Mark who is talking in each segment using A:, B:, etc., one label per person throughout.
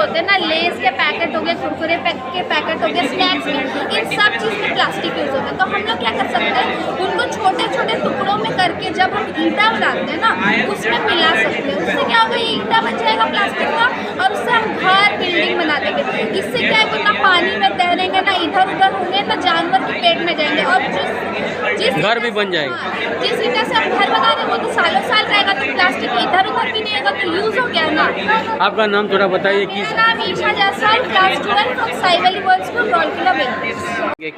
A: होते हैं ना, लेस के पैकेट हो गए, कुरकुरे के पैकेट हो गए, स्नैक्स में, इन सब चीज़ में प्लास्टिक यूज़ होता है। तो हम लोग क्या कर सकते हैं, उनको छोटे छोटे टुकड़ों में करके जब हम ईंटा बनाते हैं ना, उसमें मिला सकते हैं। उससे क्या होगा, ये ईंटा बन जाएगा प्लास्टिक का, और उससे हम घर बिल्डिंग बना देंगे। इससे क्या है कि ना पानी में तैरेंगे, ना इधर उधर होंगे, ना जानवर के पेट में जाएंगे, और जिस
B: घर भी बन जाएगा।
A: जिस ईंटा से हम घर बना रहे हैं वो तो सालों साल रहेगा, तो प्लास्टिक इधर उधर भी नहीं होगा, तो यूज़ हो गया ना।
B: आपका नाम थोड़ा बताइए कि
A: मेरा नाम Isha Jaiswal, class 12 from Sai valley world school, रौलकिला बेंगलुरु।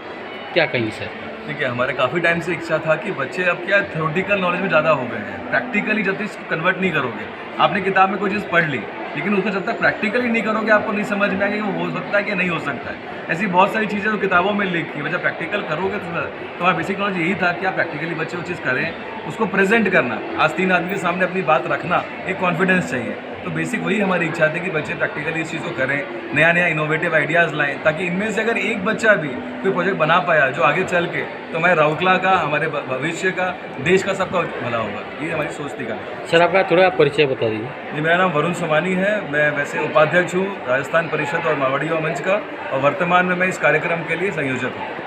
B: क्या कहीं सर?
C: देखिए, हमारे काफ़ी टाइम से इच्छा था कि बच्चे अब क्या थ्योरेटिकल नॉलेज में ज़्यादा हो गए हैं, प्रैक्टिकली जब तक इसको कन्वर्ट नहीं करोगे, आपने किताब में कोई चीज़ पढ़ ली, लेकिन उसको जब तक प्रैक्टिकली नहीं करोगे आपको नहीं समझ में आएगा कि वो हो सकता है कि नहीं हो सकता है। ऐसी बहुत सारी चीज़ें जो किताबों में लिखी है, जब प्रैक्टिकल करोगे तो हमारा बेसिक नॉलेज यही था कि आप प्रैक्टिकली बच्चे वो चीज़ करें, उसको प्रेजेंट करना, आज 3 आदमी के सामने अपनी बात रखना, एक कॉन्फिडेंस चाहिए। तो बेसिक वही हमारी इच्छा थी कि बच्चे प्रैक्टिकली इस चीज़ को करें, नया नया इनोवेटिव आइडियाज़ लाएं, ताकि इनमें से अगर एक बच्चा भी कोई प्रोजेक्ट बना पाया जो आगे चल के, तो हमारे राउरकेला का, हमारे भविष्य का, देश का, सबका भला होगा। ये हमारी सोच थी।
B: सर आपका थोड़ा परिचय बता दीजिए।
C: जी, मेरा नाम वरुण सोमानी है। मैं वैसे उपाध्यक्ष हूँ राजस्थान परिषद और मारवाड़ी युवा मंच का, और वर्तमान में मैं इस कार्यक्रम के लिए संयोजक हूँ।